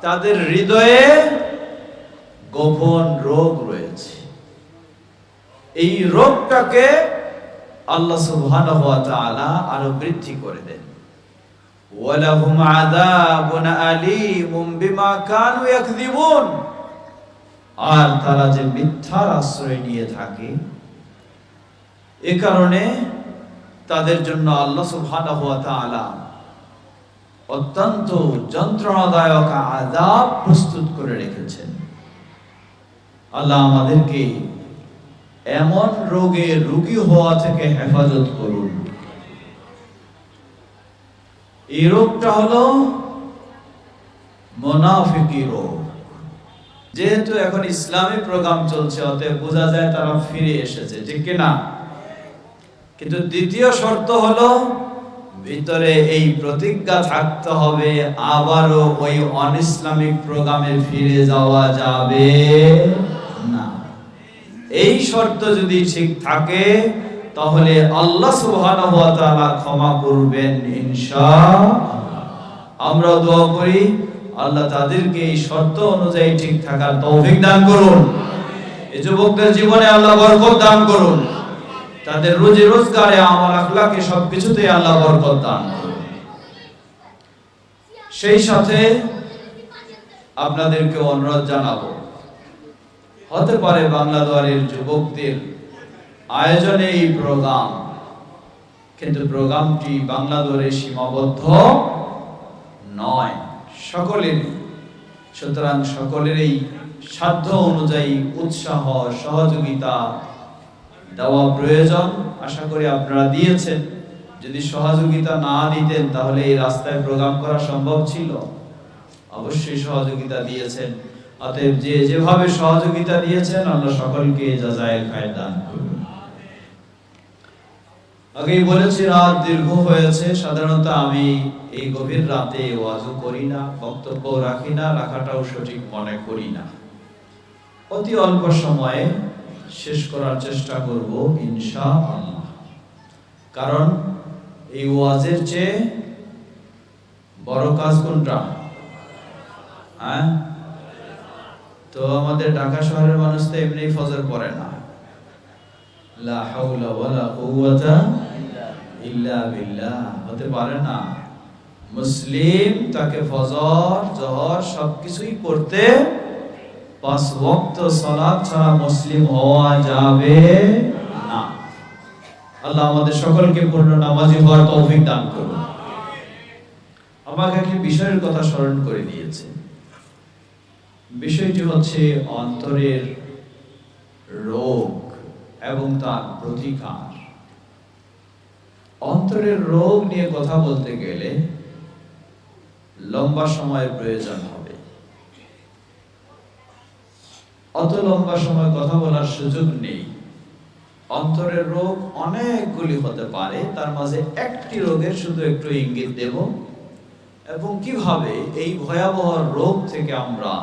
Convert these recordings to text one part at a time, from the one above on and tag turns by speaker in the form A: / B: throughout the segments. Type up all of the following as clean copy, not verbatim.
A: তাদের হৃদয়ে গোপন রোগ রয়েছে। এই রোগটাকে আল্লাহ সুবহানাহু ওয়া তাআলা আরো বৃদ্ধি করে দেন। ওয়ালাহুম আযাবুন আলীমুম বিমা কানু ইয়াকযিবুন। আর তারা যে মিথ্যার আশ্রয় নিয়ে থাকে, এ কারণে তাদের জন্য আল্লাহ সুবহানাহু ওয়া তাআলা অত্যন্ত যন্ত্রণাদায়ক আযাব প্রস্তুত করে রেখেছেন। আল্লাহ আমাদেরকে এমন রোগে রোগী হওয়া থেকে হেফাজত করুন। এই রোগটা হলো মুনাফিকি রোগ। যেহেতু এখন ইসলামী প্রোগ্রাম চলছে, অতএব বোঝা যায় তারা ফিরে এসেছে, ঠিক কিনা? কিন্তু দ্বিতীয় শর্ত হলো ভিতরে এই প্রতিজ্ঞা থাকতে হবে, আবারও ওই অনইসলামিক প্রোগ্রামে ফিরে যাওয়া যাবে না। এই শর্ত যদি ঠিক থাকে তাহলে আল্লাহ সুবহানাহু ওয়া তাআলা ক্ষমা করবেন ইনশাআল্লাহ। আমরা দোয়া করি আল্লাহ তাদেরকে এই শর্ত অনুযায়ী ঠিক থাকার তৌফিক দান করুন। এই যুবকদের জীবনে আল্লাহ বরকত দান করুন। তাদের রুজি রোজগারে, আমল আখলাকে সবকিছুতে আল্লাহ বরকত দান করুন। সেই সাথে আপনাদেরকে অনুরোধ জানাবো, হতে পারে বাংলা দুয়ারের যুবকদের আয়োজনে এই প্রোগ্রাম, কিন্তু প্রোগ্রামটি বাংলা দুয়ারে সীমাবদ্ধ নয়, সকলেরই। সুতরাং সকলেরই সাধ্য অনুযায়ী উৎসাহ সহযোগিতা দেওয়া প্রয়োজন। আশা করি আপনারা দিয়েছেন। যদি সহযোগিতা না দিতেন তাহলে এই রাস্তায় প্রোগ্রাম করা সম্ভব ছিল? অবশ্যই সহযোগিতা দিয়েছেন। অতএব যে যেভাবে সহযোগিতা দিয়েছেন আল্লাহ সকলকে জাযায়ে খায়র দান করুন। আগেই বলেছি রাত দীর্ঘ হয়েছে। সাধারণত আমি এই গভীর রাতে ওয়াজও করি না, বক্তব্য রাখি না, রাখাটাও সঠিক মনে করি না। অতি অল্প সময়ে শেষ করার চেষ্টা করব ইনশাআল্লাহ। কারণ এই ওয়াজের চেয়ে বড় কাজ কোনটা? তো আমাদের ঢাকা শহরের মানুষ তো এমনি ফজর পড়ে না। লা হাওলা ওয়ালা কুওয়াতা ইল্লা বিল্লাহ, হতে পারে না। মুসলিম তাকে ফজর জোহর সবকিছুই পড়তে, 5 ওয়াক্ত সালাত ছাড়া মুসলিম হওয়া যাবে না। আল্লাহ আমাদের সকলকে পূর্ণ নামাজি হওয়ার তৌফিক দান করুন। আমাকে একটি বিষয়ের কথা স্মরণ করে দিয়েছে। বিষয়টি হচ্ছে অন্তরের রোগ এবং তার প্রতিকার। অন্তরের রোগ নিয়ে কথা বলতে গেলে লম্বা সময়ের প্রয়োজন হবে। অত লম্বা সময় কথা বলার সুযোগ নেই। অন্তরের রোগ অনেকগুলি হতে পারে, তার মাঝে একটি রোগের শুধু একটু ইঙ্গিত দেব এবং কিভাবে এই ভয়াবহ রোগ থেকে আমরা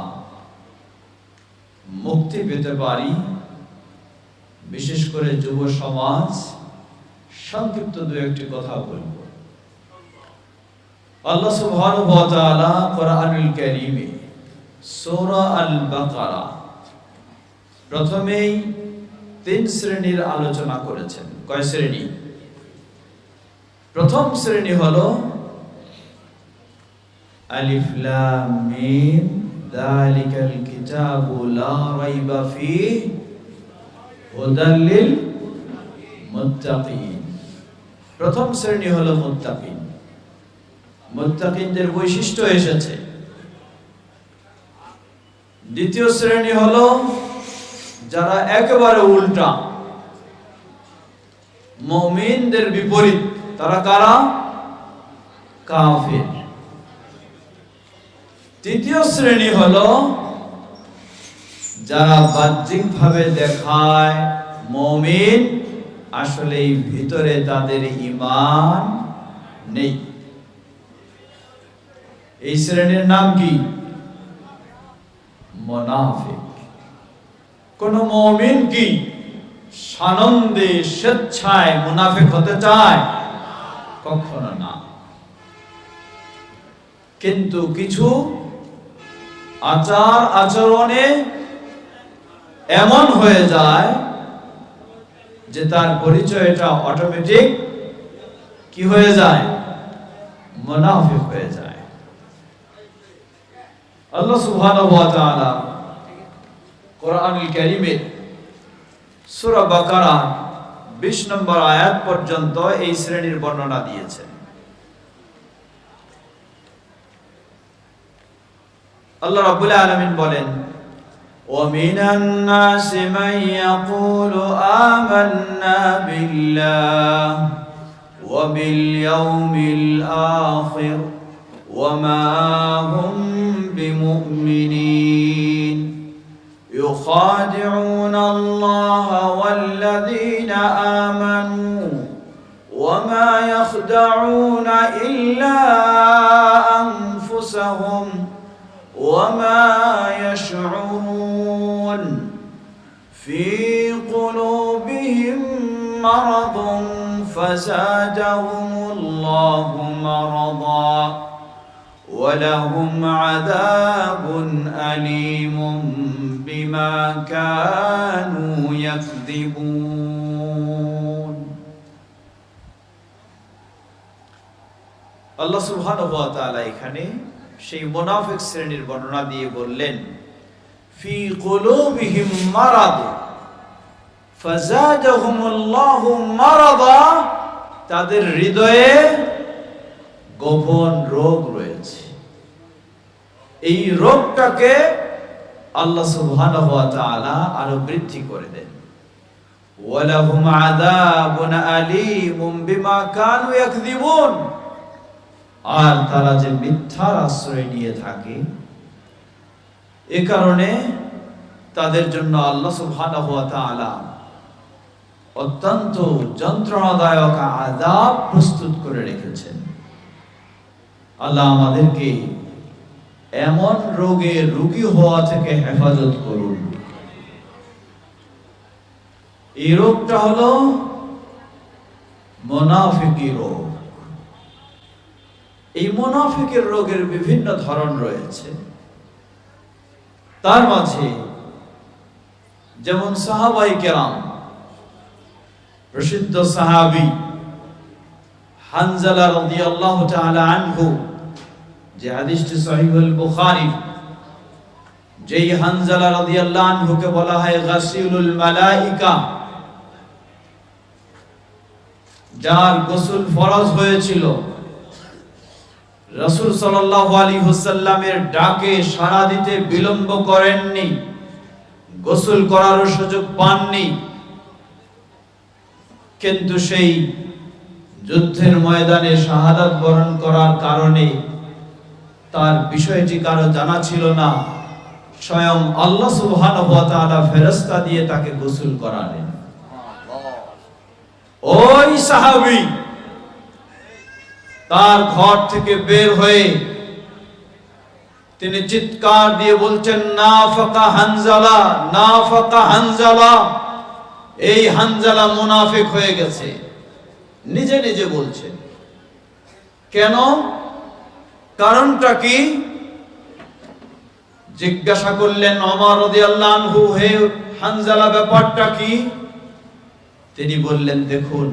A: মুক্তি পেতে পারি। বিশেষ করে যুব সমাজ, সংক্ষিপ্ত দু একটি কথা বলব। আল্লাহ সুবহানাহু ওয়া তাআলা কোরআনুল কারীমে সূরা আল বাকারা প্রথমেই 3 শ্রেণীর আলোচনা করেছেন। কয় শ্রেণী? প্রথম শ্রেণী হলো আলিফ লাম মিম যালিকাল কিতাবু লা রাইবা ফীহি হুদাল লিল মুত্তাকিন। প্রথম শ্রেণী হলো মুত্তাকিন। মুত্তাকিনদের বৈশিষ্ট্য এসেছে। দ্বিতীয় শ্রেণী হলো যারা একেবারে উল্টা, মুমিনদের বিপরীত। তারা কারা? কাফির। তৃতীয় শ্রেণী হলো যারা বাহ্যিকভাবে দেখায় মুমিন, আসলে ভিতরে তাদের ঈমান নেই। এই শ্রেণীর নাম কি? মুনাফিক। কোন মুমিন কি সানন্দে স্বেচ্ছায় মুনাফিক হতে চায়? কখনো না। কিন্তু কিছু আচার আচরণে এমন হয়ে যায় যে তার পরিচয়টা অটোমেটিক কি হয়ে যায়? মুনাফিক হয়ে যায়। আল্লাহ সুবহানাহু ওয়া তাআলা কোরআনুল কারীমের সূরা বাকারা 20 নম্বর আয়াত পর্যন্ত এই শ্রেণীর বর্ণনা দিয়েছেন। আল্লাহ রাব্বুল আলামিন বলেন, وَمِنَ النَّاسِ مَن يَقُولُ آمَنَّا بِاللَّهِ وَبِالْيَوْمِ الْآخِرِ وَمَا هُمْ بِمُؤْمِنِينَ يُخَادِعُونَ اللَّهَ وَالَّذِينَ آمَنُوا وَمَا يَخْدَعُونَ إِلَّا أَنفُسَهُمْ وَمَا يَشْعُرُونَ فِي قُلُوبِهِم مَّرَضٌ فَزَادَهُمُ اللَّهُ مَرَضًا وَلَهُمْ عَذَابٌ أَلِيمٌ بِمَا كَانُوا يَكْذِبُونَ। আল্লাহ সুবহানাহু ওয়া তাআলা এখানে সেই মুনাফিক শ্রেণীর বর্ণনা দিয়ে বললেন, ফি কুলুবিহিম মারাদ ফাযাদাহুমুল্লাহু মারাদা, তাদের হৃদয়ে গোপন রোগ রয়েছে। এই রোগটাকে আল্লাহ সুবহানাহু ওয়া তাআলা আরো বৃদ্ধি করে দেন। ওয়ালাহুম আযাবুন আলীমুম বিমা কানু ইয়াকযিবুন, আর তারা যে মিথ্যার আশ্রয় নিয়ে থাকে এ কারণে তাদের জন্য আল্লাহ সুবহানাহু ওয়া তাআলা অত্যন্ত যন্ত্রণাদায়ক আযাব প্রস্তুত করে রেখেছেন। আল্লাহ আমাদেরকে এমন রোগে রোগী হওয়া থেকে হেফাজত করুন। এই রোগটা হলো মুনাফিকি রোগ। এই মুনাফিকের রোগের বিভিন্ন ধরন রয়েছে। তার মাঝে যেমন সাহাবায়ে কেরাম, প্রসিদ্ধ সাহাবী হানজালা রাদিয়াল্লাহু তাআলা আনহু, যে হাদিসটি সহিহুল বুখারী, যেই হানজালা রাদিয়াল্লাহু আনহুকে বলা হয় গাসিলুল মালাইকা, যার গোসল ফরজ হয়েছিল, রাসূল সাল্লাল্লাহু আলাইহি ওয়াসাল্লামের ডাকে সাড়া দিতে বিলম্ব করেননি, গোসল করার সুযোগ পাননি, কিন্তু সেই যুদ্ধের ময়দানে শাহাদাত বরণ করার কারণে তার বিষয়টি কারো জানা ছিল না। স্বয়ং আল্লাহ সুবহানাহু ওয়া তাআলা ফেরেশতা দিয়ে তাকে গোসল করালেন। ওই সাহাবী তার ঘর থেকে বের হয়ে তিনি চিৎকার দিয়ে বলছেন, নাফাকা হানজালা, নাফাকা হানজালা, এই হানজালা মুনাফিক হয়ে গেছে। নিজে নিজে বলছেন। কেন? কারণটা কি? জিজ্ঞাসা করলেন ওমর রাদিয়াল্লাহু আনহু, হে হানজালা, ব্যাপারটা কি? তিনি বললেন, দেখুন,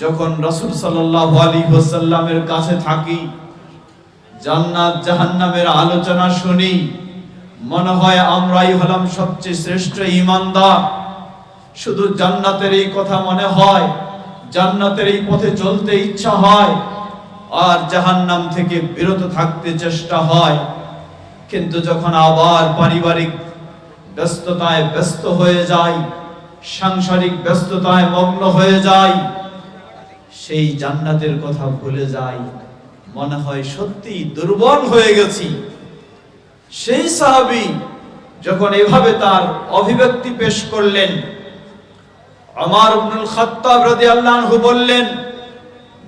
A: যখন রাসূল সাল্লাল্লাহু আলাইহি ওয়াসাল্লামের কাছে থাকি, জান্নাত জাহান্নামের আলোচনা শুনি, মনে হয় আমরাই হলাম সবচেয়ে শ্রেষ্ঠ ঈমানদার। শুধু জান্নাতের এই কথা মনে হয়, জান্নাতের এই পথে চলতে ইচ্ছা হয়, আর জাহান্নাম থেকে বিরত থাকতে চেষ্টা হয়। কিন্তু যখন আবার পারিবারিক ব্যস্ততায় ব্যস্ত হয়ে যায়, সাংসারিক ব্যস্ততায় মগ্ন হয়ে যায়, সেই জান্নাতের কথা ভুলে যায়, মনে হয় সত্যি দুর্বল হয়ে গেছি। সেই সাহাবী যখন এভাবে তার অভিব্যক্তি পেশ করলেন, ওমর ইবনুল খাত্তাব রাদিয়াল্লাহু আনহু বললেন,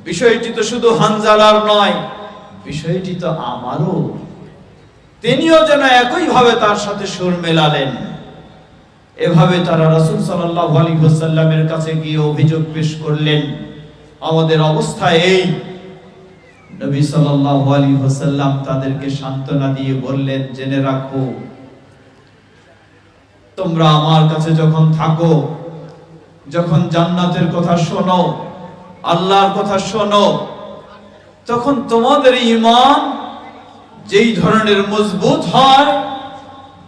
A: বিষয়টি তো শুধু হানজালার নয়, বিষয়টি তো আমারও। তিনিও যেন একই ভাবে তার সাথে সুর মেলালেন। এভাবে তারা রাসূল সাল্লাল্লাহু আলাইহি ওয়াসাল্লামের কাছে গিয়ে অভিযোগ পেশ করলেন, আমাদের অবস্থা এই, নবী সাল্লাল্লাহু আলাইহি ওয়াসাল্লাম তাদেরকে সান্ত্বনা দিয়ে বললেন, জেনে রাখো, তোমরা আমার কাছে যখন থাকো, যখন জান্নাতের কথা শোনো, আল্লাহর কথা শোনো, তখন তোমাদের ঈমান যেই ধরনের মজবুত হয়,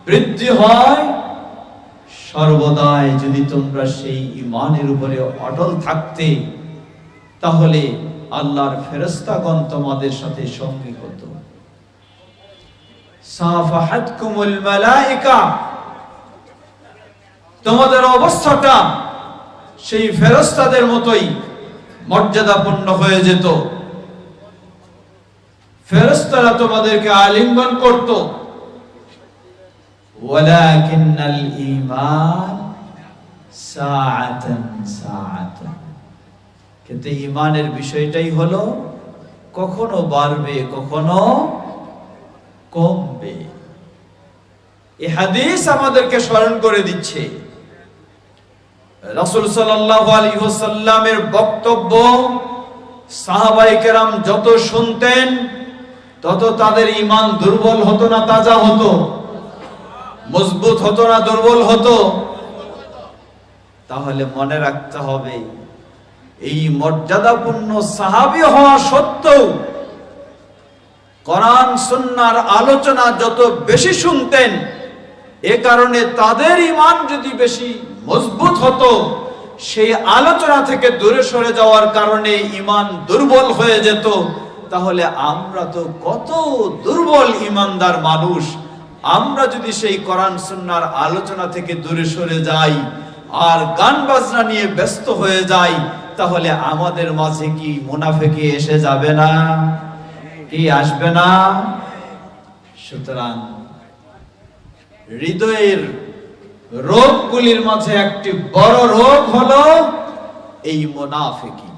A: বৃদ্ধি হয়, সর্বদাই যদি তোমরা সেই ঈমানের উপরে অটল থাকতে, তাহলে আল্লাহর ফেরেশতাগণ তোমাদের সাথে সঙ্গী হতো। সাফাহাতকুমুল মালায়েকা, তোমাদের অবস্থাটা সেই ফেরেশতাদের মতোই মর্যাদাপূর্ণ হয়ে যেত। ফেরেশতারা তোমাদেরকে আলিঙ্গন করত। ওয়ালাকিন্নাল ঈমান সাআতান সাআতান, কিন্তু ঈমানের বিষয়টাই হলো কখনো বাড়বে, কখনো কমবে। এই হাদিস আমাদেরকে স্মরণ করে দিচ্ছে রাসূল সাল্লাল্লাহু আলাইহি ওয়াসাল্লামের বক্তব্য সাহাবায়ে কেরাম যত শুনতেন, তত তাদের ঈমান দুর্বল হতো না তাজা হতো, মজবুত হতো না দুর্বল হতো। তাহলে মনে রাখতে হবে, এই মর্যাদাপূর্ণ সাহাবী হওয়া সত্ত্বেও কোরআন সুন্নাহর আলোচনা যত বেশি শুনতেন, এ কারণে তাদের ঈমান যদি বেশি মজবুত হতো, সেই আলোচনা থেকে দূরে সরে যাওয়ার কারণে ঈমান দুর্বল হয়ে যেত। তাহলে আমরা তো কত দুর্বল ঈমানদার মানুষ, আমরা যদি সেই কোরআন সুন্নাহর আলোচনা থেকে দূরে সরে যাই আর গান বাজনা নিয়ে ব্যস্ত হয়ে যাই, তাহলে আমাদের মাঝে কি মুনাফিকি এসে যাবে না? কি আসবে না? সুতরাং হৃদয়ের রোগগুলির মাঝে একটি বড় রোগ হলো এই মুনাফিকি।